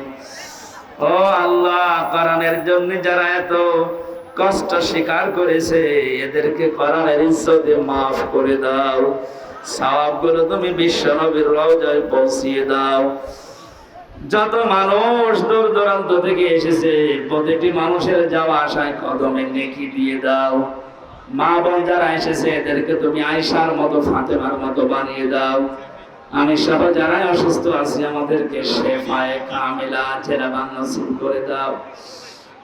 ও আল্লাহ, কোরআনের জন্য যারা এত কষ্ট স্বীকার করেছে, এদেরকে কোরআনের ইজ্জতে মাফ করে দাও। সওয়াবগুলো তুমি বিশ্ব নবীর রওজায় পৌঁছিয়ে দাও। যত মানুষ দূর দূরান্ত থেকে এসেছে, প্রতিটি মানুষের যাওয়া আসায় কদমে নেকি দিয়ে দাও। মা বোন যারা এসেছে এদেরকে তুমি আয়েশার মতো, ফাতেমার মতো বানিয়ে দাও। আমি সহ যারাই অসুস্থ আছি আমাদেরকে শেফায়ে কামিলা আজরাবান নসিব করে দাও।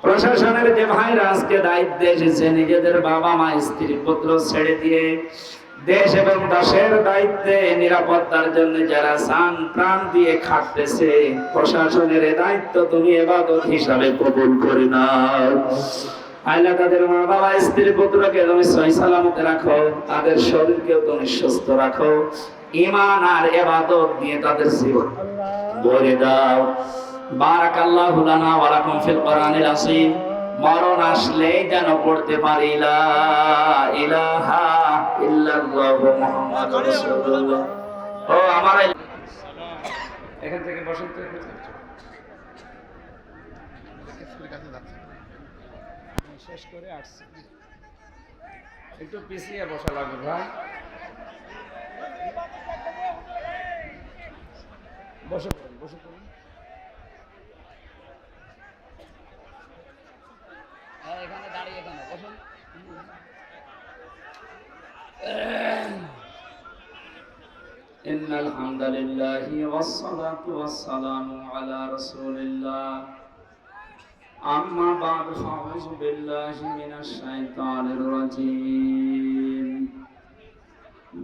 প্রশাসনের যে ভাইরা আজকে দায়িত্বে এসেছে, নিজেদের বাবা মা স্ত্রী পুত্র ছেড়ে দিয়ে দেশ এবং দেশের দায়িত্বে নিরাপত্তার জন্য যারা জান প্রাণ দিয়ে খাটতেছে, প্রশাসনের দায়িত্ব তুমি ইবাদত হিসাবে কবুল করে নাও। আল্লাহ তাদের মা বাবা স্ত্রী পুত্রকে তুমি সহি সালামতে রাখো, তাদের শরীরকেও তুমি সুস্থ রাখো, ঈমান আর ইবাদত দিয়ে তাদের জীবন ভরে দাও। বারাকাল্লাহু লানা ওয়া লাকুম ফিল কোরআনিল আযীম। মরণ আসলেই যেন পড়তে পারি লা ইলাহা ইল্লাল্লাহু মুহাম্মাদুর রাসূলুল্লাহ। ও আমার এখান থেকে বসেন তো, শেষ করে আসছি, একটু পিছিয়ে বসা লাগবে ভাই। বসে পড়ুন, বসে পড়ুন। এখানে দাঁড়িয়ে কেন বসুন। ইন্নাল হামদালিল্লাহি ওয়াস সালাতু ওয়াস সালামু আলা রাসূলিল্লাহ। আম্মা বা'দ, ফাউযু বিল্লাহি মিনাশ শাইতানির রাজীম।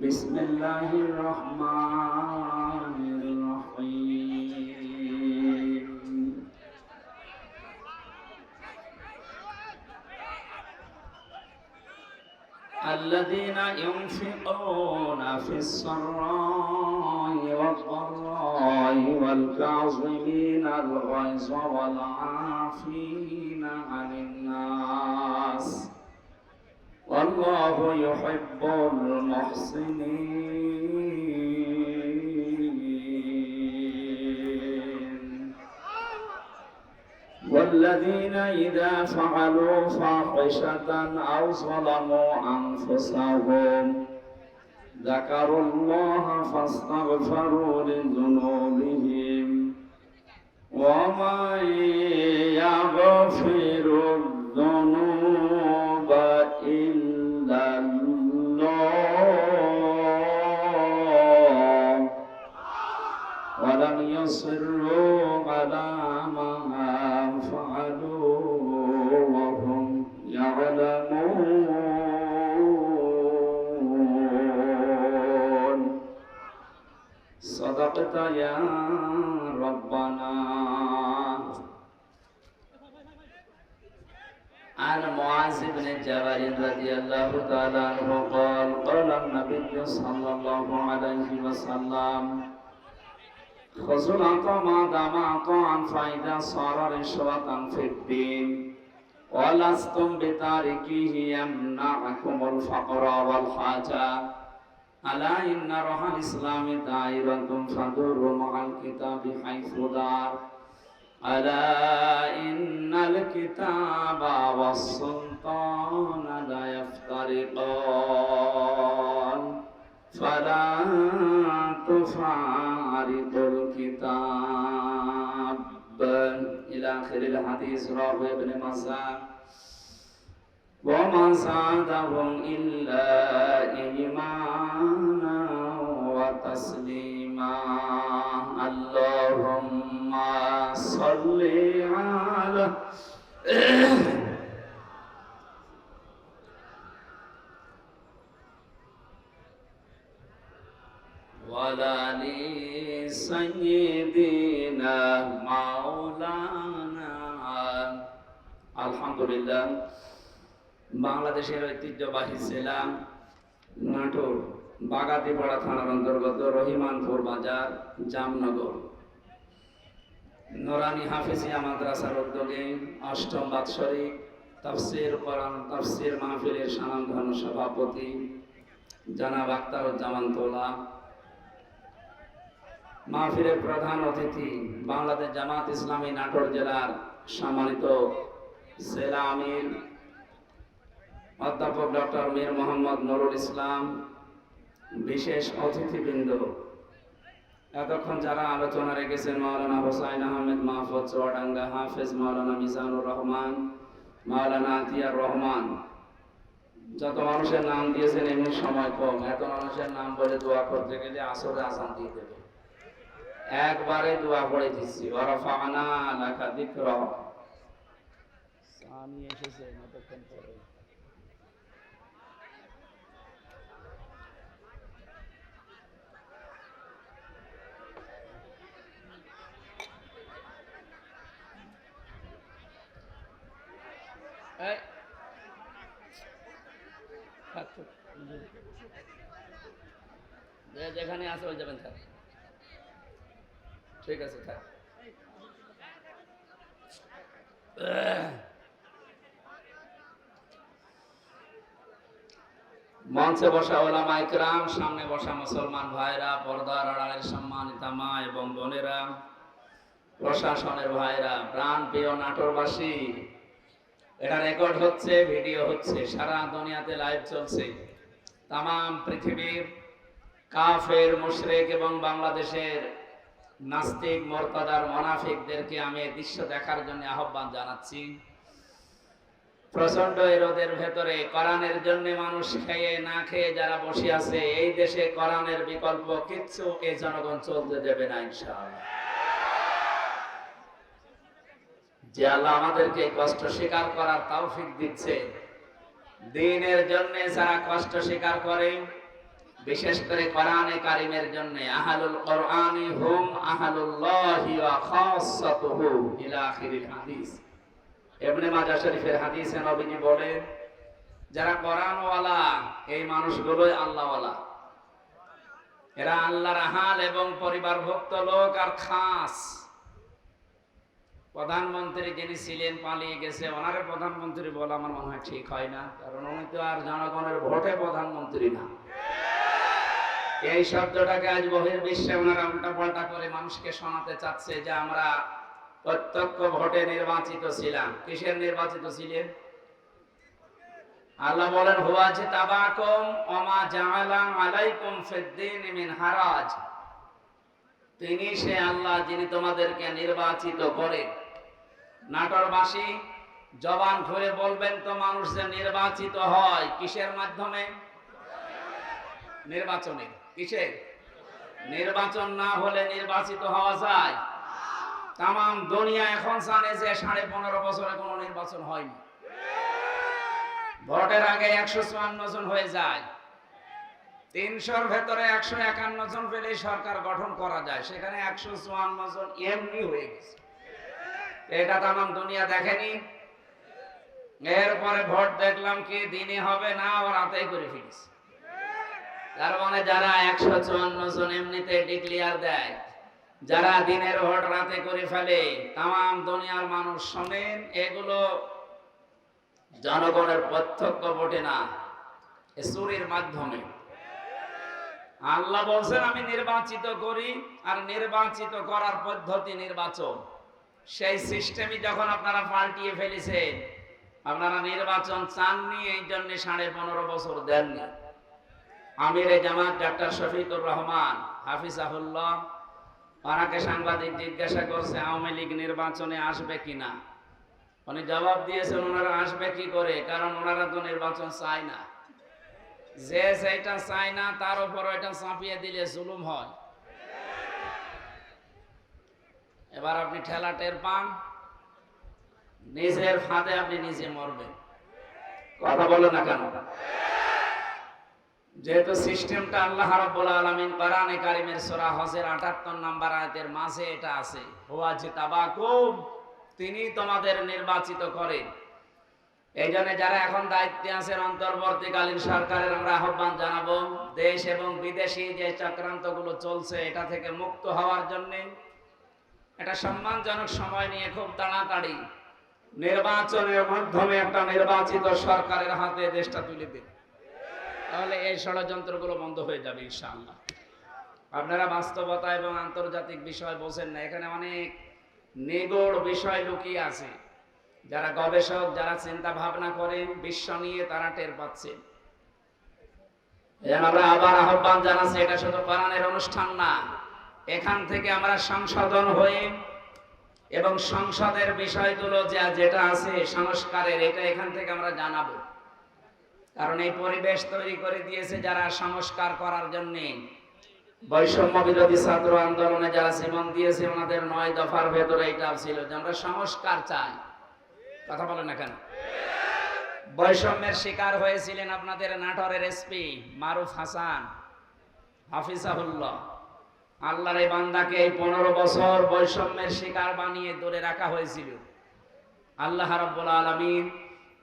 বিসমিল্লাহির রাহমানির রাহিম। الذين ينفقون في السراء والضراء والكاظمين الغيظ والعافين عن الناس والله يحب المحسنين والذين إذا فعلوا فاحشة أو ظلموا أنفسهم ذكروا الله فاستغفروا لذنوبهم ومن يغفر الذنوب إلا الله ولم يصروا على ما فعلوا وهم يعلمون صدقت يا ربنا. عن معاذ بن جبل رضي الله تعالى عنه قال قال النبي صلى الله عليه وسلم خذوا العطاء ما دام عطاء فإذا صار رشوة في الدين ولستم بتاركيه يمنعكم الفقر والحاجة ألا إن روح الإسلام دائرة تدور مع الكتاب حيث دار ألا إن الكتاب والسلطان لا يفترقان فلا تفارق الكتاب إلى آخر الحديث. رواه ابن ماجه وما زادهم إلا إيمانا وتسليما. اللهم صل على وعلى آل سيدنا مولانا। আলহামদুলিল্লাহ, বাংলাদেশের ঐতিহ্যবাহী জেলা নাটোর বাগাতিপাড়া থানার অন্তর্গত রহিমানপুর বাজার জামনগর নোরানি হাফিজিয়া মাদ্রাসার উদ্যোগে অষ্টম বাৎসরিক তাফসীর কোরআন তাফসীর মাহফিলের স্বনামধন্য সভাপতি জনাব আখতারুজ্জামান তোলা, মাহফিলের প্রধান অতিথি বাংলাদেশ জামাত ইসলামী নাটোর জেলার সম্মানিত জেলা আমির অধ্যাপক ডক্টর মীর মোহাম্মদ নুরুল ইসলাম, বিশেষ অতিথিবৃন্দ, এতক্ষণ যারা আলোচনা রেখেছেন মাওলানা হোসাইন আহমেদ মাহফুজ চুয়াডাঙ্গা, হাফেজ মাওলানা মিজানুর রহমান, মাওলানা আতিয়ার রহমান, যত মানুষের নাম দিয়েছেন এমনি সময় কম, এত মানুষের নাম বলে দোয়া করতে গেলে আসরে আসান দিয়ে দেবে, একবারে দোয়া পড়ে দিচ্ছি। ওয়ারাফা'না লাকা যিকরাক। আমি এসেছে এতক্ষণ পরে। যেখানে আসে ওই যাবেন, থাক, ঠিক আছে, থাক। মঞ্চে বসা ওলামা ইকরাম, সামনে বসা মুসলমান ভাইরা, পর্দার আড়ালের সম্মানিতা মা এবং বোনেরা, প্রশাসনের ভাইরা, প্রাণ প্রিয় নাটোরবাসী, এটা রেকর্ড হচ্ছে, ভিডিও হচ্ছে, সারা দুনিয়াতে লাইভ চলছে। তামাম পৃথিবীর কাফের, মুশরিক এবং বাংলাদেশের নাস্তিক, মুরতাদার, মুনাফিকদেরকে আমি এই দৃশ্য দেখার জন্য আহ্বান জানাচ্ছি। প্রচন্ড এই রোদের ভেতরে কোরআনের জন্য মানুষ খেয়ে না খেয়ে যারা বসে আছে, এই দেশে কোরআনের বিকল্প কিচ্ছু এই জনগণ চলতে দেবে না ইনশাআল্লাহ। যে আল্লাহ আমাদেরকে কষ্ট স্বীকার করার তৌফিক দিচ্ছে, দ্বীনের জন্য যারা কষ্ট স্বীকার করে, বিশেষ করে কোরআনে কারীমের জন্য, আহলুল কোরআনি হুম আহলুল্লাহি ওয়া খাসাতুহু ইলা আখিরিল হাদিস। ইবনে মাজাহ শরীফের হাদিসে নবীজি বলেন, যারা কোরআনওয়ালা এই মানুষগুলোই আল্লাহওয়ালা, এরা আল্লাহর আহাল এবং পরিবারভুক্ত লোক আর খাস। প্রধানমন্ত্রী যিনি ছিলেন পালিয়ে গেছে, ওনারে প্রধানমন্ত্রী বলা আমার মনে হয় ঠিক হয় না, কারণ উনি তো আর জনগণের ভোটে প্রধানমন্ত্রী না। এই শব্দটাকে আজ বহির্বিশ্বে ওনারা উল্টা পাল্টা করে মানুষকে শোনাতে চাচ্ছে যে আমরা প্রত্যক্ষ ভোটে নির্বাচিত ছিলাম। কিসের নির্বাচিত ছিলেন? আল্লাহ বলেন হুয়া জিতাবাকুম ওমা জাআলা আলাইকুম ফিদ্দীন মিন হারাজ। তিনি সে আল্লাহ যিনি তোমাদেরকে নির্বাচিত করে। নাটোরবাসী জবান খুলে বলবেন তো, মানুষ যে নির্বাচিত হয় কিসের মাধ্যমে? নির্বাচনে। কিসে? নির্বাচন না হলে নির্বাচিত হওয়া যায়? তাম দুনিয়া এখন জানে যে 15.5 বছরে কোনো নির্বাচন হয়নি। ভোটের আগে 154 জন হয়ে যায়, 300-র ভেতরে 151 জন পেলে সরকার গঠন করা যায়, সেখানে 154 জন এমনি হয়ে গেছে। এটা তাম দুনিয়া দেখেনি। এরপরে ভোট দেখলাম কি দিনে হবে না, ও রাতেই করে ফেলেছে। তার মানে যারা 154 জন এমনিতে ডিক্লেয়ার দেয়, যারা দিনের ভোট রাতে করে ফেলে, তাম দুনিয়ার মানুষ শোনেন, এগুলো জনগণের প্রত্যক্ষ ভোটে না, চুরির মাধ্যমে। আল্লাহ বলছেন আমি নির্বাচিত করি, আর নির্বাচিত করার পদ্ধতি নির্বাচন। সেই সিস্টেমই যখন আপনারা পাল্টিয়ে ফেলেছেন, আপনারা নির্বাচন চাননি, এই জন্য 15.5 বছর দেননি। আমিরে জামাত ডাক্তার শফিকুর রহমান হাফিজাহুল্লাহ, ওনাকে সাংবাদিক জিজ্ঞাসা করছে আওয়ামী লীগ নির্বাচনে আসবে কিনা। উনি জবাব দিয়েছেন ওনারা আসবে কি করে, কারণ ওনারা তো নির্বাচন চায় না। যে যেটা চায় না তার উপর এটা চাপিয়ে দিলে জুলুম হয়। এবার আপনি ঠেলা টের পান, নিজের ফাঁদে আপনি নিজে মরবেন। কথা বলে না কেন? যেহেতু সিস্টেমটা আল্লাহ রাব্বুল আলামিন কোরআনে কারীমের সূরা হজের 78 নম্বর আয়াতের মাঝে এটা আছে, হুয়া জিতাবাকুম, তিনি তোমাদের নির্বাচিত করেন। এই জন্য যারা এখন দায়িত্বে আছেন অন্তর্বর্তীকালীন সরকারের আমরা আহ্বান জানাবো, দেশ এবং বিদেশি যে চক্রান্তগুলো চলছে এটা থেকে মুক্ত হওয়ার জন্য এটা সম্মানজনক সময় নিয়ে খুব তাড়াতাড়ি নির্বাচনের মাধ্যমে একটা নির্বাচিত সরকারের হাতে দেশটা তুলে দিন, তাহলে এই ষড়যন্ত্রগুলো বন্ধ হয়ে যাবে ইনশাআল্লাহ। আপনারা বাস্তবতা এবং আন্তর্জাতিক বিষয় বোঝেন না, এখানে অনেক নিগূঢ় বিষয় লুকিয়ে আছে। যারা গবেষক, যারা চিন্তা ভাবনা করেন বিশ্ব নিয়ে, তারা টের পাচ্ছেন। আমরা আবার আহ্বান জানাচ্ছি, এটা শুধু কোরআনের অনুষ্ঠান না, এখান থেকে আমরা সংশোধন হয়ে এবং সংসদের বিষয়গুলো যেটা আছে সংস্কারের, এটা এখান থেকে আমরা জানাবো। কারণ এই পরিবেশ তৈরি করে দিয়েছে যারা সংস্কার করার জন্য। বৈষম্য বিরোধী ছাত্র আন্দোলনে যারা জীবন দিয়েছে, ওনাদের 9 দফার ভেতরে এটা ছিল যে আমরা সংস্কার চাই। কথা বলেন না কেন? বৈষম্যের শিকার হয়েছিলেন আপনাদের নাটোরের এসপি মারুফ হাসান হাফিজাহুল্লাহ। আল্লাহর এই বান্দাকে এই 15 বছর বৈষম্যের শিকার বানিয়ে দূরে রাখা হয়েছিল। আল্লাহ রাব্বুল আলামিন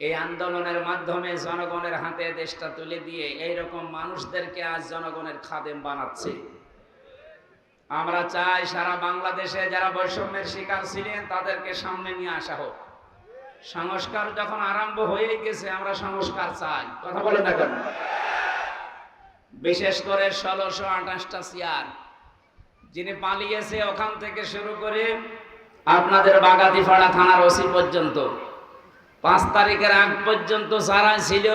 এই আন্দোলনের মাধ্যমে জনগণের হাতে দেশটা তুলে দিয়ে এইরকম মানুষদেরকে আজ জনগণের খাদেম বানাচ্ছে। আমরা চাই সারা বাংলাদেশে যারা বৈষম্যের শিকার ছিলেন তাদেরকে সামনে নিয়ে আসা হোক। সংস্কার যখন আরম্ভ হয়ে গেছে, আমরা সংস্কার চাই। কথা বলে না কেন? বিশেষ করে 1628টা চেয়ার যিনি পালিয়েছে, ওখান থেকে শুরু করে আপনাদের বাগাতিপাড়া থানার ওসি পর্যন্ত 5 তারিখের আগ পর্যন্ত যারা ছিল,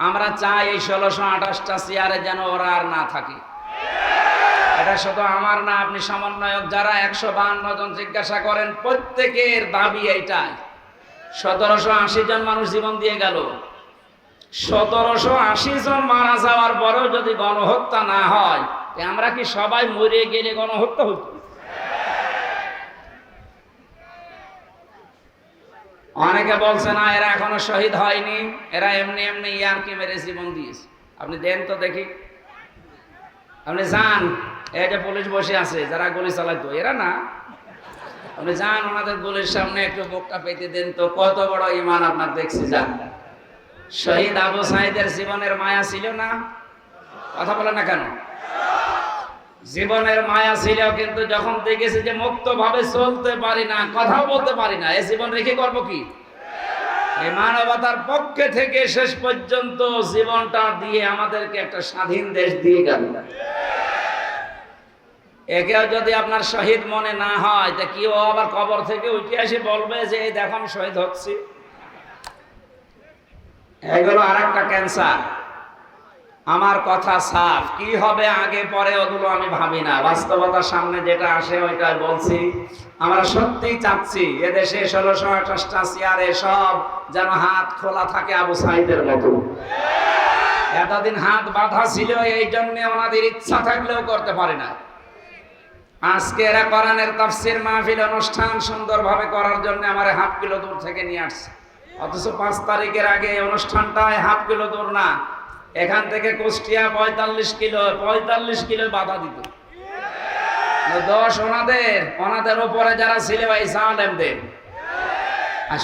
আমরা চাই এই 1628টা চেয়ারে যেন ওরা আর না থাকে। এটা শুধু আমার না, আপনি সমন্বয়ক যারা 152 জন জিজ্ঞাসা করেন, প্রত্যেকের দাবি এইটাই। 1780 জন মানুষ জীবন দিয়ে গেল। 1780 জন মারা যাওয়ার পরেও যদি গণহত্যা না হয়, আমরা কি সবাই মরে গেলে গণহত্যা হতো? অনেকে বলছে না এরা এখনো শহীদ হয়নি, এরা এমনি এমনি ইয়ারকি মেরে জীবন দিয়েছে। আপনি দেন তো দেখি, আপনি যান, এই যে পুলিশ বসে আছে যারা গুলি চালাইতো, এরা না। আপনি যান ওনাদের গুলির সামনে একটু বুকটা পেতে দেন তো, কত বড় ঈমান আপনার দেখছি। যান, শহীদ আবু সাঈদের জীবনের মায়া ছিল না? কথা বলে না কেন? জীবনের মায়া ছিল, কিন্তু যখন দেখেছি যে মুক্ত ভাবে চলতে পারি না, কথা বলতে পারি না, এই জীবন রেখে করবো কি? এই মানবতার পক্ষে থেকে শেষ পর্যন্ত জীবনটা দিয়ে আমাদেরকে একটা স্বাধীন দেশ দিয়ে গেল। একেও যদি আপনার শহীদ মনে না হয়, তা কি ও আবার কবর থেকে উঠে এসে বলবে যে এই দেখো আমি শহীদ হচ্ছি? এগুলো আর একটা ক্যান্সার। আমার কথা সাফ, কি হবে আগে পরে ওগুলো আমি ভাবি না, বাস্তবতার সামনে যেটা আসে ওইটাই বলছি। আমরা সত্যিই চাচ্ছি এদেশে 1628টা চেয়ারে সব যেন হাত খোলা থাকে আবু সাইদের মতো। এতদিন হাত বাঁধা ছিল, এই জন্য ওনাদের ইচ্ছা থাকলেও করতে পারে না। আজকে এরা কোরআনের তাফসীর মাহফিল অনুষ্ঠান সুন্দরভাবে করার জন্য আমার হাফ কিলো দূর থেকে নিয়ে আসছে, অথচ 5 তারিখের আগে অনুষ্ঠানটায় হাফ কিলো দূর না, এখান থেকে কুষ্টিয়া 45 কিলো বাধা দিত। দোষ ওনাদের উপরে যারা ছিল এই জালেমদের।